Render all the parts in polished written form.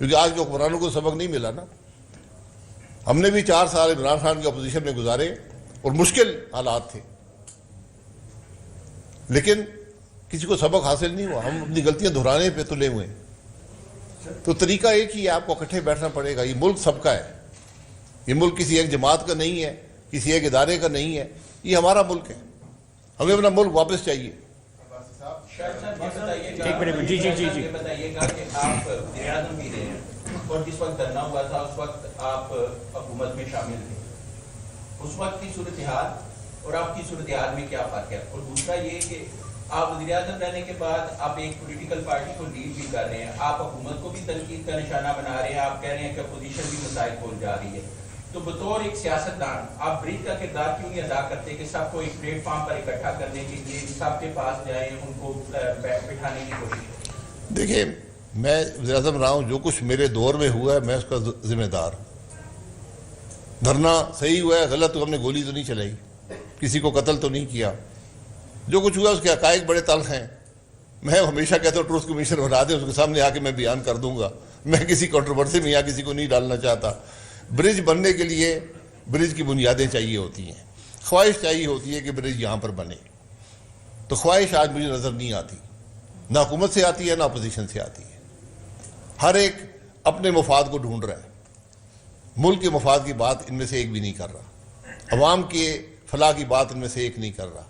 کیونکہ آج کے حکمرانوں کو سبق نہیں ملا نا. ہم نے بھی 4 سال عمران خان کی اپوزیشن میں گزارے اور مشکل حالات تھے, لیکن کسی کو سبق حاصل نہیں ہوا. ہم اپنی غلطیاں دہرانے پہ تلے ہوئے ہیں. تو طریقہ ایک ہی ہے, آپ کو اکٹھے بیٹھنا پڑے گا. یہ ملک سب کا ہے, یہ ملک کسی ایک جماعت کا نہیں ہے, کسی ایک ادارے کا نہیں ہے, یہ ہمارا ملک ہے. ہمیں اپنا ملک واپس چاہیے. یہ بتائیے گا کہ آپ وزیر اعظم بھی رہے ہیں اور جس وقت دھرنا ہوا تھا اس وقت آپ حکومت میں شامل تھے, اس وقت کی صورتحال اور آپ کی صورتحال میں کیا فرق ہے؟ اور دوسرا یہ کہ آپ وزیر اعظم رہنے کے بعد آپ ایک پولیٹیکل پارٹی کو لیڈ بھی کر رہے ہیں, آپ حکومت کو بھی تنقید کا نشانہ بنا رہے ہیں, آپ کہہ رہے ہیں کہ اپوزیشن بھی مسائل کھول جا رہی ہے. تو بطور ایک سیاستدان آپ برج کا کردار کیوں نہیں ادا کرتے کہ سب کو ایک پلیٹ فارم پر اکٹھا کرنے کے لیے سب کے پاس جائیں, ان کو بٹھانے کی کوشش کریں؟ دیکھیے, میں وزیر اعظم رہا ہوں, جو کچھ میرے دور میں ہوا ہے میں اس کا ذمہ دار ہوں. دھرنا صحیح ہوا ہے, غلط ہم نے گولی تو نہیں چلائی, کسی کو قتل تو نہیں کیا. جو کچھ ہوا اس کے حقائق بڑے تلخ ہیں. میں ہمیشہ کہتا ہوں ٹروتھ کمیشن بنا دیں, اس کے سامنے آ کے میں بیان کر دوں گا. میں کسی کنٹروورسی میں یا کسی کو نہیں ڈالنا چاہتا. برج بننے کے لیے برج کی بنیادیں چاہیے ہوتی ہیں, خواہش چاہیے ہوتی ہے کہ برج یہاں پر بنے. تو خواہش آج مجھے نظر نہیں آتی, نہ حکومت سے آتی ہے نہ اپوزیشن سے آتی ہے. ہر ایک اپنے مفاد کو ڈھونڈ رہا ہے. ملک کے مفاد کی بات ان میں سے ایک بھی نہیں کر رہا, عوام کے فلاح کی بات ان میں سے ایک نہیں کر رہا.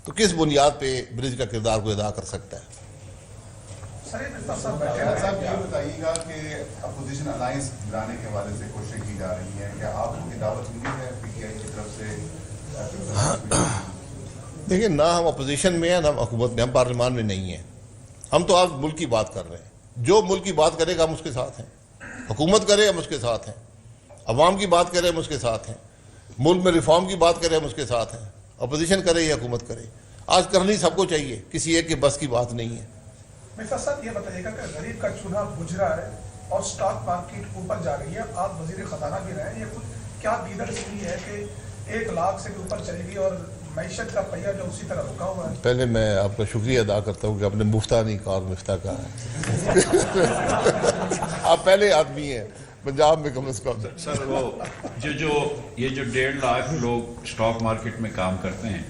تو کس بنیاد پہ برج کا کردار کو ادا کر سکتا ہے؟ صاحب یہ بتائیے گا کہ اپوزیشن الائنس بنانے کے حوالے سے کوششیں کی جا رہی ہیں, کیا آپ کو دعوت ملی ہے پی ٹی آئی کی طرف سے؟ دیکھیں, نہ ہم اپوزیشن میں ہیں نہ ہم حکومت میں, ہم پارلیمان میں نہیں ہیں. ہم تو آج ملک کی بات کر رہے ہیں. جو ملک کی بات کرے گا ہم اس کے ساتھ ہیں, حکومت کرے ہم اس کے ساتھ ہیں, عوام کی بات کرے ہم اس کے ساتھ ہیں, ملک میں ریفارم کی بات کرے ہم اس کے ساتھ ہیں. اپوزیشن کرے یا حکومت کرے, آج کرنی سب کو چاہیے, کسی ایک کے بس کی بات نہیں ہے. مرزا صاحب یہ بتائیے گا کہ غریب کا چولہا بجھ رہا ہے اور سٹاک مارکیٹ اوپر جا رہی ہے, آپ وزیر خزانہ بھی رہے ہیں, یہ کچھ کیا دیگر سی ہے کہ 1 لاکھ سے بھی اوپر چلی گئی اور معیشت کا پہیہ جو اسی طرح رکا ہوا ہے؟ پہلے میں آپ کا شکریہ ادا کرتا ہوں کہ آپ نے مفتہ نہیں کہا اور مفتہ کہا ہے. آپ پہلے آدمی ہیں پنجاب میں کم از کم. سر وہ یہ جو 1.5 لاکھ لوگ اسٹاک مارکیٹ میں کام کرتے ہیں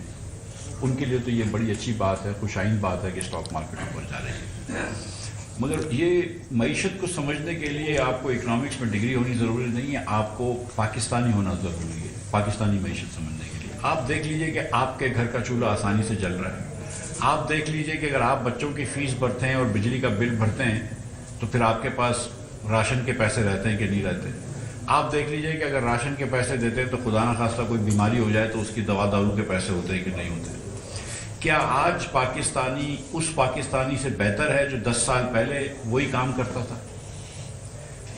ان کے لیے تو یہ بڑی اچھی بات ہے, خوشائن بات ہے کہ اسٹاک مارکیٹ اوپر جا رہی ہے. مگر یہ معیشت کو سمجھنے کے لیے آپ کو اکنامکس میں ڈگری ہونی ضروری نہیں ہے, آپ کو پاکستانی ہونا ضروری ہے پاکستانی معیشت سمجھنے کے لیے. آپ دیکھ لیجئے کہ آپ کے گھر کا چولہا آسانی سے جل رہا ہے. آپ دیکھ لیجئے کہ اگر آپ بچوں کی فیس بھرتے ہیں اور بجلی کا بل بھرتے ہیں تو پھر آپ کے پاس راشن کے پیسے رہتے ہیں کہ نہیں رہتے. آپ دیکھ لیجئے کہ اگر راشن کے پیسے دیتے ہیں تو خدا نہ خواستہ کوئی بیماری ہو جائے تو اس کی دوا دارو کے پیسے ہوتے ہیں کہ نہیں ہوتے. کیا آج پاکستانی اس پاکستانی سے بہتر ہے جو 10 سال پہلے وہی کام کرتا تھا؟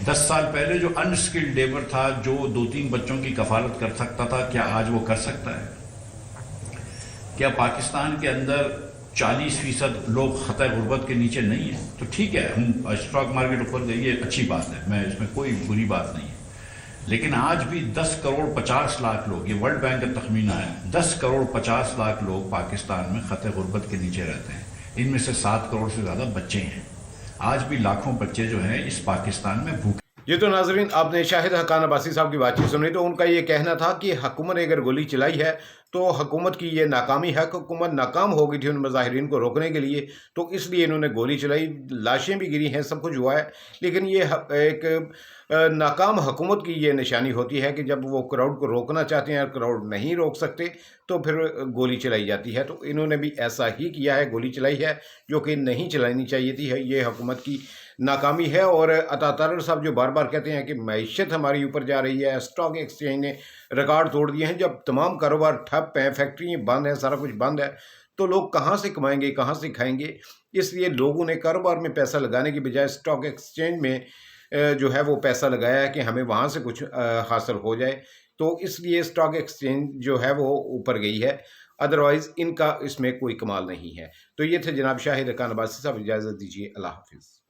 10 سال پہلے جو ان اسکلڈ لیبر تھا, جو 2-3 بچوں کی کفالت کر سکتا تھا, کیا آج وہ کر سکتا ہے؟ کیا پاکستان کے اندر 40% لوگ خطۂ غربت کے نیچے نہیں ہیں؟ تو ٹھیک ہے, ہم اسٹاک مارکیٹ اوپر گئی, یہ اچھی بات ہے, میں اس میں کوئی بری بات نہیں ہے. لیکن آج بھی 10 کروڑ 50 لاکھ لوگ, یہ ورلڈ بینک کا تخمینہ ہے, 10 کروڑ 50 لاکھ لوگ پاکستان میں خطۂ غربت کے نیچے رہتے ہیں. ان میں سے 7 کروڑ سے زیادہ بچے ہیں. آج بھی لاکھوں بچے جو ہیں اس پاکستان میں بھوکے. یہ تو ناظرین آپ نے شاہد حقان عباسی صاحب کی بات چیت سنی. تو ان کا یہ کہنا تھا کہ حکومت نے اگر گولی چلائی ہے تو حکومت کی یہ ناکامی ہے. حکومت ناکام ہو گئی تھی ان مظاہرین کو روکنے کے لیے, تو اس لیے انہوں نے گولی چلائی, لاشیں بھی گری ہیں, سب کچھ ہوا ہے. لیکن یہ ایک ناکام حکومت کی یہ نشانی ہوتی ہے کہ جب وہ کراؤڈ کو روکنا چاہتے ہیں, کراؤڈ نہیں روک سکتے تو پھر گولی چلائی جاتی ہے. تو انہوں نے بھی ایسا ہی کیا ہے, گولی چلائی ہے جو کہ نہیں چلانی چاہیے تھی. یہ حکومت کی ناکامی ہے. اور عطا طاہر صاحب جو بار بار کہتے ہیں کہ معیشت ہماری اوپر جا رہی ہے, اسٹاک ایکسچینج نے ریکارڈ توڑ دیے ہیں, جب تمام کاروبار ٹھپ ہیں, فیکٹریاں بند ہیں, سارا کچھ بند ہے, تو لوگ کہاں سے کمائیں گے, کہاں سے کھائیں گے؟ اس لیے لوگوں نے کاروبار میں پیسہ لگانے کی بجائے اسٹاک ایکسچینج میں جو ہے وہ پیسہ لگایا ہے کہ ہمیں وہاں سے کچھ حاصل ہو جائے. تو اس لیے اسٹاک ایکسچینج جو ہے وہ اوپر گئی ہے, ادروائز ان کا اس میں کوئی کمال نہیں ہے. تو یہ تھے جناب شاہد حقان عباسی صاحب, اجازت دیجیے, اللہ حافظ.